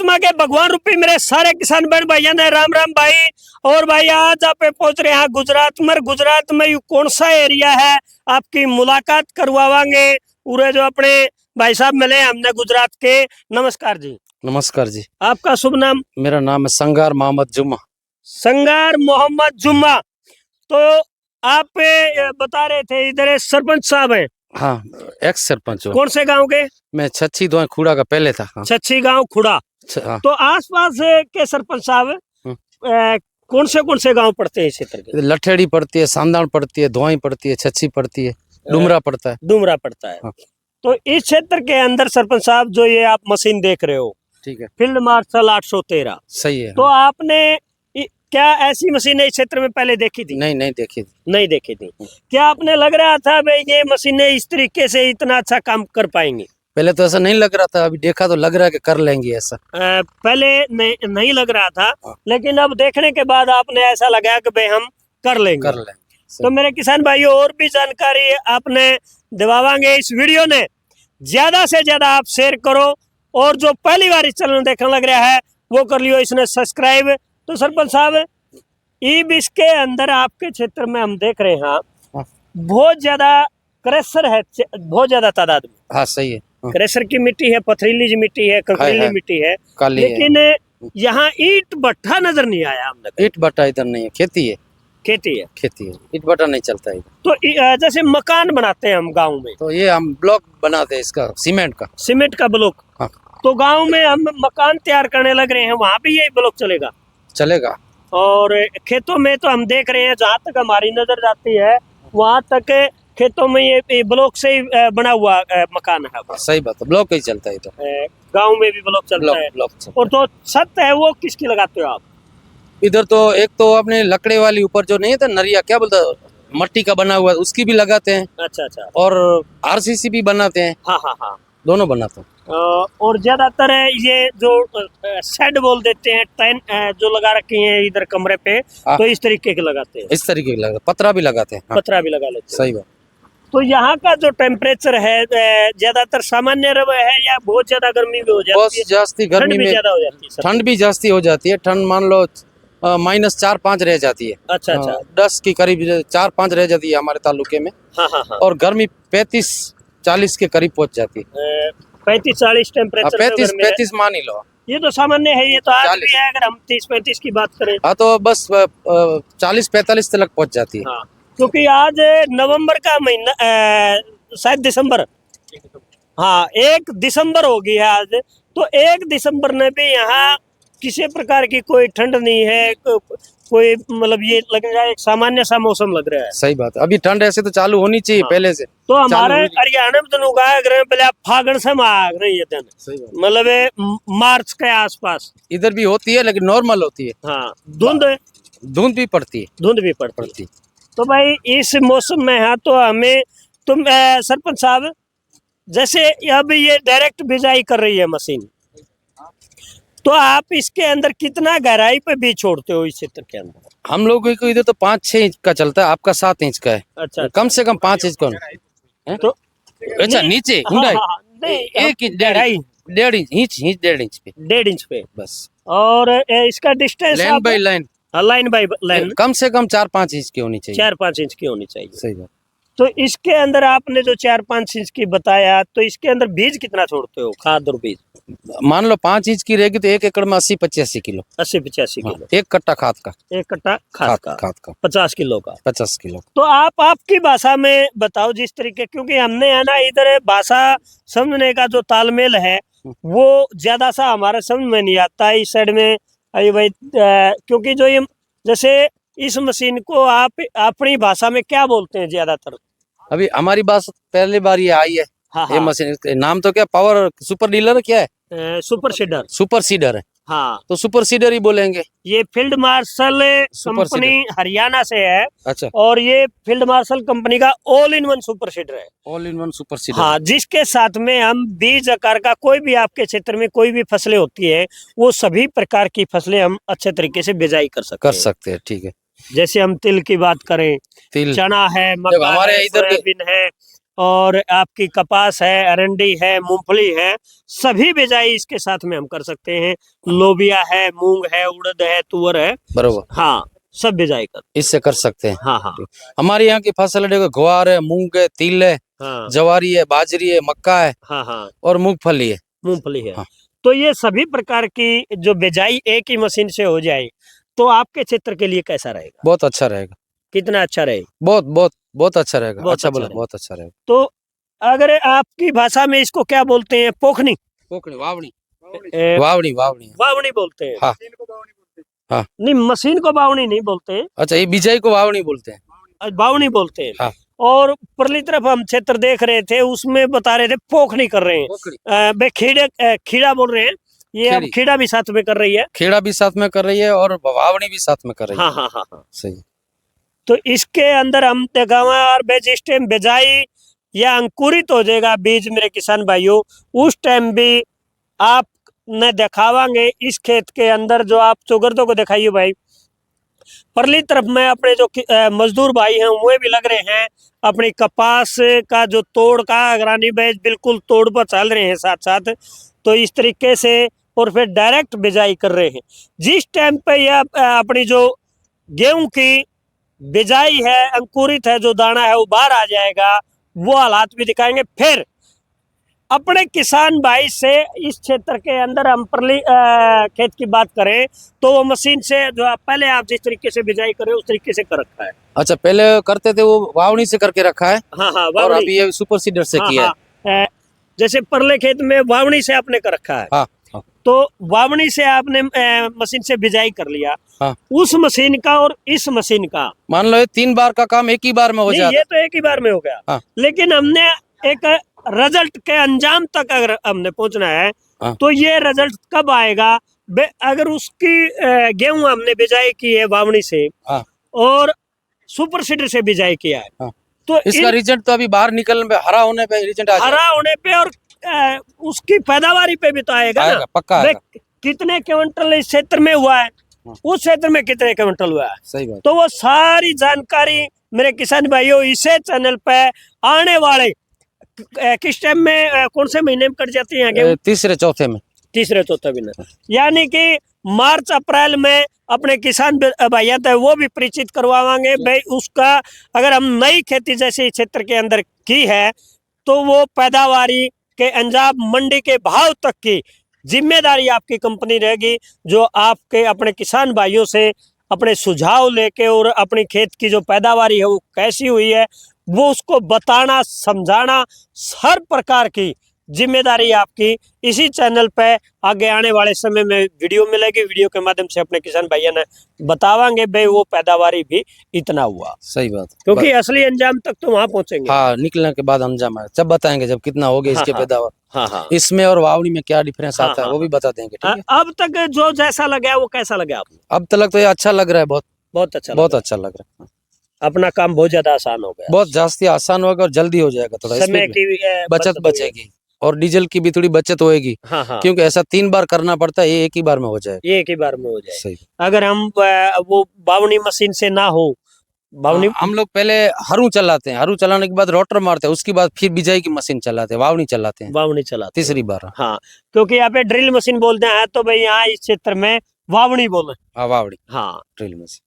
परमात्मा के भगवान रूपी मेरे सारे किसान बहन भाइयों ने राम राम भाई। और भाई आज आप पहुंच रहे हैं गुजरात में। गुजरात में यू कौन सा एरिया है आपकी मुलाकात करवावांगे। पूरे जो अपने भाई साहब मिले हमने गुजरात के। नमस्कार जी। नमस्कार जी। आपका शुभ नाम? मेरा नाम है संगार मोहम्मद जुम्मा। संगार मोहम्मद जुम्मा। तो आप बता रहे थे इधर सरपंच साहब हैं? हाँ, एक्स सरपंच हूँ। कौन से गांव के? मैं छच्छी दोय खुड़ा का पहले था। हाँ। छच्छी गांव खुड़ा। हाँ। तो आसपास के सरपंच साहब कौन से गांव पड़ते हैं इस क्षेत्र के? लठेड़ी पड़ती है, सांदाण पड़ती है, धोई पड़ती है, छच्छी पड़ती है, डुमरा पड़ता है। डुमरा पड़ता है। हाँ। तो इस क्षेत्र के अंदर सरपंच साहब जो ये आप मशीन देख रहे हो, ठीक है, फील्ड मार्शल 813 सही है। तो आपने क्या ऐसी मशीनें इस क्षेत्र में पहले देखी थी? नहीं देखी थी। नहीं देखी थी। क्या आपने लग रहा था भाई ये मशीनें इस तरीके से इतना अच्छा काम कर पाएंगी? पहले तो ऐसा नहीं लग रहा था, अभी देखा तो लग रहा है कि कर लेंगे ऐसा। पहले नहीं लग रहा था, लेकिन अब देखने के बाद आपने ऐसा लगा कि भाई हम कर लेंगे। तो मेरे किसान भाइयों और भी जानकारी आपने दिवावांगे इस वीडियो ने। ज्यादा से ज्यादा आप शेयर करो और जो पहली बार इस चैनल देखने लग रहा है वो कर लियो इसने सब्सक्राइब। तो सरपंच साहब ई-20 के अंदर आपके क्षेत्र में हम देख रहे हैं बहुत ज्यादा क्रेशर है, बहुत ज्यादा तादाद में। हाँ सही है। क्रेशर की मिट्टी है, पथरीली मिट्टी है, कंकरीली मिट्टी है, लेकिन यहाँ ईंट भट्ठा नजर नहीं आया हमने। ईंट भट्ठा इधर नहीं है, खेती है। खेती है, ईंट भट्ठा नहीं चलता है। तो जैसे मकान बनाते हैं हम गाँव में, तो ये हम ब्लॉक बनाते हैं इसका, सीमेंट का ब्लॉक। हाँ। तो गाँव में हम मकान तैयार करने लग रहे हैं, वहाँ भी यही ब्लॉक चलेगा। और खेतों में तो हम देख रहे हैं जहाँ तक हमारी नजर जाती है वहाँ तक खेतों में ये ब्लॉक से ही बना हुआ मकान है। सही बात है, ब्लॉक ही चलता है। तो गांव में भी ब्लॉक चलता है। और तो छत है वो किसकी लगाते हो आप? इधर तो एक तो अपने लकड़े वाली ऊपर जो नहीं है नरिया, क्या बोलता है, मट्टी का बना हुआ, उसकी भी लगाते हैं। अच्छा। और आरसीसी भी बनाते हैं। हाँ, दोनों बनाते हैं। और ज्यादातर ये जो शेड बोल देते हैं, टेन जो लगा रखी है इधर कमरे पे, तो इस तरीके के लगाते हैं। इस तरीके के लगाते, पतरा भी लगाते हैं। पतरा भी लगा लेते हैं। सही बात। तो यहाँ का जो टेम्परेचर है ज्यादातर सामान्य है या बहुत ज्यादा गर्मी भी हो जाती है? बहुत जास्ती गर्मी में ज्यादा हो जाती है, ठंड भी जास्ती हो जाती है। ठंड मान लो -4-5 रह जाती है। अच्छा। 10 की करीब 4-5 रह जाती है हमारे तालुके में। हाँ। और गर्मी 35-40 के करीब पहुंच जाती है। 35-40 टेम्परेचर। 35 मान ही लो। ये तो सामान्य है, ये तो आज भी है। अगर हम 30-35 की बात करें हाँ तो बस 40-45 तक पहुंच जाती है। हाँ, क्योंकि आज नवंबर का महीना, शायद दिसंबर, हाँ 1 दिसंबर हो गई है आज। तो 1 दिसंबर में भी यहाँ किसी प्रकार की कोई ठंड नहीं है, कोई मतलब ये लग रहा है एक सामान्य सा मौसम लग रहा है। सही बात है, अभी ठंड ऐसे तो चालू होनी चाहिए। हाँ। पहले से तो हमारे हरियाणा में तो पहले फागण से मांग रही है, मतलब मार्च के आसपास इधर भी होती है, लेकिन नॉर्मल होती है। हाँ, धुंध भी पड़ती है। तो भाई इस मौसम में है तो हमें तुम सरपंच साहब, जैसे अब ये डायरेक्ट बिजाई कर रही है मशीन, तो आप इसके अंदर कितना गहराई पे बीज छोड़ते हो इस क्षेत्र के अंदर? हम लोग को इधर तो 5-6 इंच का चलता है, आपका 7 इंच का है। अच्छा। कम से कम 5 इंच का। तो अच्छा नीचे एक इंच, 1.5 इंच पे, 1.5 इंच पे बस। और इसका डिस्टेंस लाइन बाई लाइन कम से कम 4-5 इंच की होनी चाहिए। 4-5 इंच की होनी चाहिए। सही बात। तो इसके अंदर आपने जो 4-5 इंच की बताया, तो इसके अंदर बीज कितना छोड़ते हो, खाद और बीज? मान लो 5 इंच की रहेगी तो 1 एकड़ में 80-85 किलो। 80-85 किलो। हाँ, 1 कट्टा खाद का। 1 कट्टा खाद का 50 किलो का। 50 किलो। तो आप आपकी भाषा में बताओ जिस तरीके, क्योंकि हमने है ना इधर भाषा समझने का जो तालमेल है वो ज्यादा सा हमारे समझ में नहीं आता इस साइड में। अरे भाई क्योंकि जो ये जैसे इस मशीन को आप अपनी भाषा में क्या बोलते हैं ज्यादातर? अभी हमारी बात पहली बार ये आई है। हाँ। ये मशीन नाम तो क्या, पावर सुपर डीलर क्या है? सुपर सीडर है। हाँ, तो सुपर सीडर ही बोलेंगे। ये फील्ड मार्शल कंपनी हरियाणा से है। अच्छा। और ये फील्ड मार्शल कंपनी का all in one super seeder है। All in one super seeder. हाँ, जिसके साथ में हम बीज आकार का कोई भी आपके क्षेत्र में कोई भी फसलें होती है वो सभी प्रकार की फसलें हम अच्छे तरीके से बिजाई कर सकते हैं। ठीक है। जैसे हम तिल की बात करें, तिल, चना है, मक्का है, सोयाबीन है, और आपकी कपास है, अरंडी है, मूंगफली है, सभी बिजाई इसके साथ में हम कर सकते हैं। लोबिया है, मूंग है, उड़द है, तुअर है, बरोबर, हाँ सब बिजाई कर। इससे कर सकते हैं। हाँ हाँ हमारे यहाँ की फसल देखो, ग्वार है, मूंग है, तिल है, हाँ जवारी है, बाजरी है, मक्का है हाँ हाँ और मूंगफली है। मूंगफली है। हाँ। तो ये सभी प्रकार की जो बिजाई एक ही मशीन से हो जाए तो आपके क्षेत्र के लिए कैसा रहेगा? बहुत अच्छा रहेगा, कितना अच्छा रहेगा? बहुत बहुत बहुत अच्छा रहेगा। बहुत अच्छा अच्छा बोला, रहेगा। बहुत अच्छा रहेगा। तो अगर आपकी भाषा में इसको क्या बोलते हैं? पोखनी, पोखड़ी, वावड़ी, ए, वावड़ी, वावड़ी। वावनी बोलते हैं। हाँ हाँ, नहीं, मशीन को बावनी नहीं बोलते, अच्छा ये बिजाई को वावड़ी बोलते हैं। बावनी बोलते हैं। हाँ। और परली तरफ हम क्षेत्र देख रहे थे, उसमें बता रहे थे पोखनी कर रहे हैं। पोखड़ी, बे खीड़ा बोल रहे हैं, ये अब खेड़ी। खीड़ा भी साथ में कर रही है। खेड़ा भी साथ में कर रही है और वावड़ी भी साथ में कर रही है। हाँ हाँ हाँ हाँ। सही। तो इसके अंदर हम देखा हुआ है, और जिस टाइम बिजाई या अंकुरित हो जाएगा बीज मेरे किसान भाइयों, उस टाइम भी आप ने दिखावांगे इस खेत के अंदर। जो आप चौगर्दों को दिखाइए भाई, परली तरफ में अपने जो मजदूर भाई हैं वो भी लग रहे हैं अपनी कपास का जो तोड़ का अगरानी बैच बिल्कुल तोड़ पर चल रहे हैं साथ साथ। तो इस तरीके से और फिर डायरेक्ट बिजाई कर रहे हैं। जिस टाइम पे यह अपनी जो गेहूं की बिजाई है, अंकुरित है, जो दाना है वो बाहर आ जाएगा, वो हालात भी दिखाएंगे। फिर अपने किसान भाई से इस क्षेत्र के अंदर हम परली खेत की बात करें तो वो मशीन से जो पहले आप जिस तरीके से बिजाई कर रहे हो उस तरीके से कर रखा है। अच्छा, पहले करते थे वो वावणी से करके रखा है। हाँ हाँ, और वावणी। अभी ये सुपर सीडर से हाँ किया है। हाँ, जैसे परले खेत में वावणी से आपने कर रखा है। हाँ हाँ तो वावणी से आपने मशीन से बिजाई कर लिया। हाँ। उस मशीन का और इस मशीन का, मान लो ये 3 बार का काम एक ही बार में हो नहीं, जाता ये तो एक ही बार में हो गया। हाँ। लेकिन हमने एक रिजल्ट के अंजाम तक अगर हमने पहुंचना है हाँ। तो ये रिजल्ट कब आएगा? अगर उसकी गेहूं हमने बिजाई की है वावणी से हाँ। और सुपर सीडर से बिजाई किया है, हाँ। तो इसका रिजल्ट तो अभी बाहर निकलने पे, हरा होने पे रिजल्ट आ हरा होने पे और उसकी पैदावारी पे भी तो आएगा ना। पक्का बे, आएगा। कितने क्विंटल इस क्षेत्र में हुआ है, उस क्षेत्र में कितने क्विंटल हुआ है। सही बात। तो वो सारी जानकारी मेरे किसान भाइयों इसे चैनल पे आने वाले किस टाइम में, कौन से महीने में कट जाती है गेहूं? तीसरे चौथे में, तीसरे चौथे महीने, यानी कि मार्च अप्रैल में अपने किसान भाइयों थे वो भी परिचित करवावांगे भाई। उसका अगर हम नई खेती जैसे क्षेत्र के अंदर की है तो वो पैदावारी के अंजाम, मंडी के भाव तक की जिम्मेदारी आपकी कंपनी रहेगी, जो आपके अपने किसान भाइयों से अपने सुझाव लेके और अपनी खेत की जो पैदावारी है वो कैसी हुई है वो उसको बताना, समझाना, हर प्रकार की जिम्मेदारी आपकी इसी चैनल पे आगे आने वाले समय में वीडियो मिलेगी। वीडियो के माध्यम से अपने किसान भाइयों ने बतावांगे भाई वो पैदावारी भी इतना हुआ। सही बात। क्योंकि असली अंजाम तक तो वहां पहुंचेंगे। हाँ, निकलने के बाद अंजाम आएगा, जब बताएंगे जब कितना हो गया इसके पैदावार। हाँ हाँ, इसमें और वावड़ी में क्या डिफरेंस हाँ, आता है हाँ, वो भी बता देंगे। ठीक है। अब तक जो जैसा लगा वो कैसा लगा आपको? अब तक तो ये अच्छा लग रहा है, बहुत बहुत अच्छा, बहुत अच्छा लग रहा है। अपना काम बहुत ज्यादा आसान हो गया, बहुत जास्ती आसान होगा और जल्दी हो जाएगा। थोड़ा समय की बचत बचेगी और डीजल की भी थोड़ी बचत होएगी। हाँ हाँ, क्योंकि ऐसा 3 बार करना पड़ता है, ये एक ही बार में हो जाएगा। ये एक ही बार में हो जाए। सही। अगर हम वो बावनी मशीन से ना हो, बावनी हम लोग पहले हरू चलाते हैं, हरू चलाने के बाद रोटर मारते हैं, उसके बाद फिर बिजाई की मशीन चलाते हैं, वावनी चलाते हैं, बावनी चलाते तीसरी बार। हाँ, क्योंकि यहाँ पे ड्रिल मशीन बोलते हैं तो भाई यहाँ इस क्षेत्र में वावनी बोले। हाँ, वावड़ी, हाँ, ड्रिल मशीन।